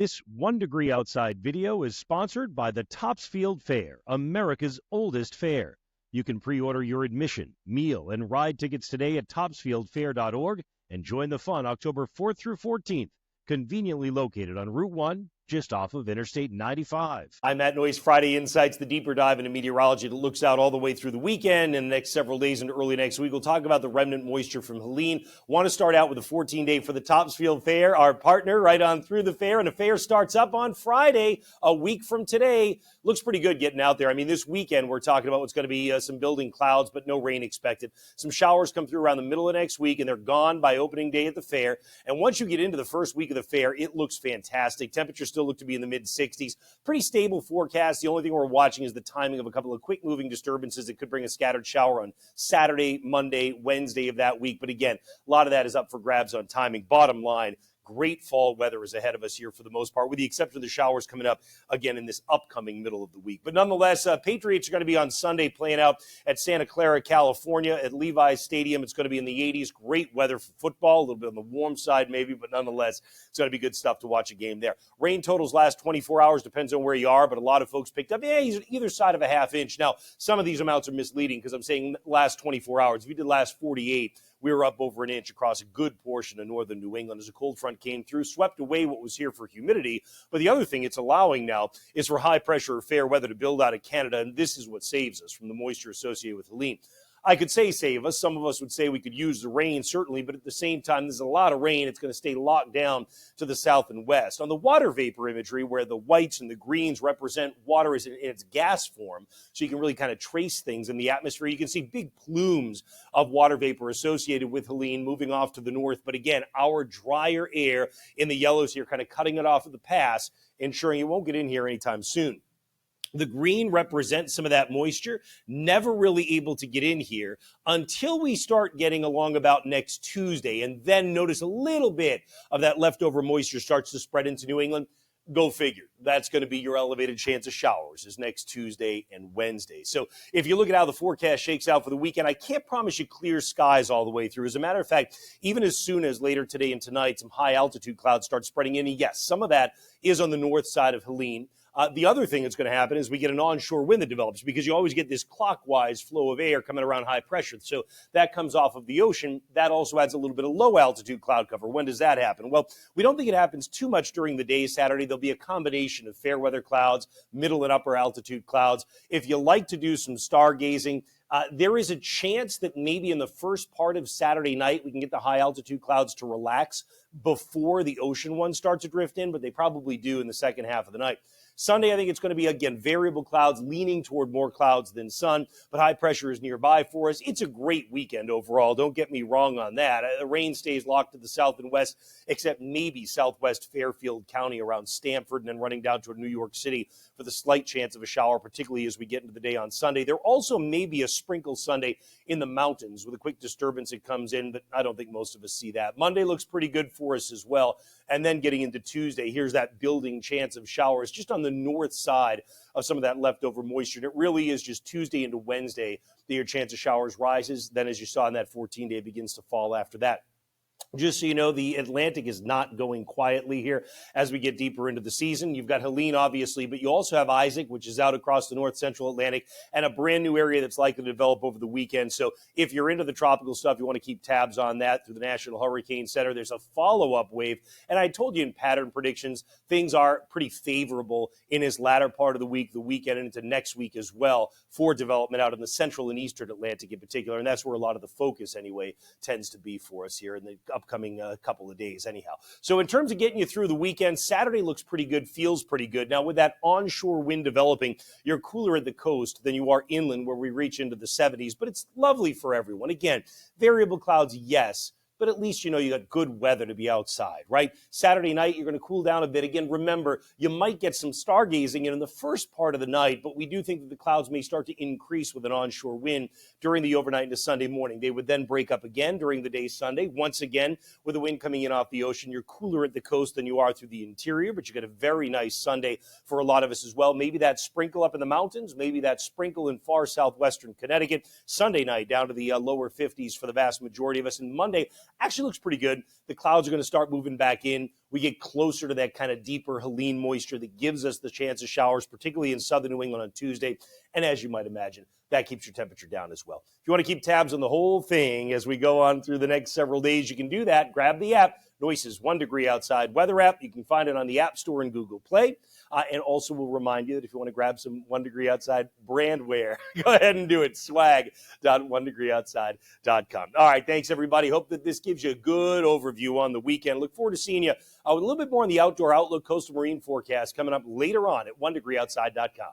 This 1 Degree Outside video is sponsored by the Topsfield Fair, America's oldest fair. You can pre-order your admission, meal, and ride tickets today at topsfieldfair.org and join the fun October 4th through 14th, conveniently located on Route 1, just off of Interstate 95. I'm Matt Noyes. Friday Insights, the deeper dive into meteorology that looks out all the way through the weekend and the next several days into early next week. We'll talk about the remnant moisture from Helene. Want to start out with a 14-day for the Topsfield Fair, our partner right on through the fair. And the fair starts up on Friday, a week from today. Looks pretty good getting out there. I mean, this weekend we're talking about what's going to be some building clouds, but no rain expected. Some showers come through around the middle of next week, and they're gone by opening day at the fair. And once you get into the first week of the fair, it looks fantastic. Temperatures still look to be in the mid-60s. Pretty stable forecast. The only thing we're watching is the timing of a couple of quick-moving disturbances that could bring a scattered shower on Saturday, Monday, Wednesday of that week. But again, a lot of that is up for grabs on timing. Bottom line, great fall weather is ahead of us here for the most part, with the exception of the showers coming up again in this upcoming middle of the week. But nonetheless, Patriots are going to be on Sunday playing out at Santa Clara, California at Levi's Stadium. It's going to be in the 80s. Great weather for football, a little bit on the warm side maybe, but nonetheless, it's going to be good stuff to watch a game there. Rain totals last 24 hours, depends on where you are, but a lot of folks picked up, he's either side of a half inch. Now, some of these amounts are misleading because I'm saying last 24 hours. If you did last 48, we were up over an inch across a good portion of northern New England as a cold front came through, swept away what was here for humidity. But the other thing it's allowing now is for high pressure or fair weather to build out of Canada, and this is what saves us from the moisture associated with Helene. I could say save us. Some of us would say we could use the rain, certainly, but at the same time, there's a lot of rain. It's going to stay locked down to the south and west. On the water vapor imagery, where the whites and the greens represent water is in its gas form, so you can really kind of trace things in the atmosphere, you can see big plumes of water vapor associated with Helene moving off to the north. But again, our drier air in the yellows here kind of cutting it off at the pass, ensuring it won't get in here anytime soon. The green represents some of that moisture, never really able to get in here until we start getting along about next Tuesday. And then notice a little bit of that leftover moisture starts to spread into New England. Go figure. That's going to be your elevated chance of showers is next Tuesday and Wednesday. So if you look at how the forecast shakes out for the weekend, I can't promise you clear skies all the way through. As a matter of fact, even as soon as later today and tonight, some high altitude clouds start spreading in. And yes, some of that is on the north side of Helene. The other thing that's going to happen is we get an onshore wind that develops because you always get this clockwise flow of air coming around high pressure. So that comes off of the ocean. That also adds a little bit of low altitude cloud cover. When does that happen? Well, we don't think it happens too much during the day Saturday. There'll be a combination of fair weather clouds, middle and upper altitude clouds. If you like to do some stargazing, there is a chance that maybe in the first part of Saturday night, we can get the high altitude clouds to relax before the ocean ones start to drift in, but they probably do in the second half of the night. Sunday, I think it's going to be, again, variable clouds leaning toward more clouds than sun, but high pressure is nearby for us. It's a great weekend overall. Don't get me wrong on that. The rain stays locked to the south and west, except maybe southwest Fairfield County around Stamford and then running down toward New York City for the slight chance of a shower, particularly as we get into the day on Sunday. There also may be a sprinkle Sunday in the mountains with a quick disturbance that comes in, but I don't think most of us see that. Monday looks pretty good for us as well. And then getting into Tuesday, here's that building chance of showers just on the north side of some of that leftover moisture. And it really is just Tuesday into Wednesday that your chance of showers rises. Then, as you saw in that 14-day, it begins to fall after that. Just so you know, the Atlantic is not going quietly here as we get deeper into the season. You've got Helene, obviously, but you also have Isaac, which is out across the north central Atlantic, and a brand new area that's likely to develop over the weekend. So if you're into the tropical stuff, you want to keep tabs on that through the National Hurricane Center. There's a follow-up wave. And I told you in pattern predictions, things are pretty favorable in his latter part of the weekend, and into next week as well for development out in the central and eastern Atlantic in particular. And that's where a lot of the focus, anyway, tends to be for us here in the upcoming couple of days anyhow. So in terms of getting you through the weekend, Saturday looks pretty good, feels pretty good. Now with that onshore wind developing, you're cooler at the coast than you are inland where we reach into the 70s, but it's lovely for everyone. Again, variable clouds, yes, but at least you know you got good weather to be outside, right? Saturday night, you're going to cool down a bit. Again, remember, you might get some stargazing in the first part of the night, but we do think that the clouds may start to increase with an onshore wind during the overnight into Sunday morning. They would then break up again during the day Sunday. Once again, with the wind coming in off the ocean, you're cooler at the coast than you are through the interior, but you get a very nice Sunday for a lot of us as well. Maybe that sprinkle up in the mountains, maybe that sprinkle in far southwestern Connecticut. Sunday night down to the lower 50s for the vast majority of us. And Monday, actually looks pretty good. The clouds are going to start moving back in. We get closer to that kind of deeper Helene moisture that gives us the chance of showers, particularly in southern New England on Tuesday. And as you might imagine, that keeps your temperature down as well. If you want to keep tabs on the whole thing as we go on through the next several days, you can do that. Grab the app, Noyce's 1 Degree Outside weather app. You can find it on the App Store and Google Play. And also we'll remind you that if you want to grab some 1 Degree Outside brand wear, go ahead and do it. swag.onedegreeoutside.com. All right, thanks, everybody. Hope that this gives you a good overview on the weekend. Look forward to seeing you with a little bit more on the outdoor outlook, coastal marine forecast coming up later on at onedegreeoutside.com.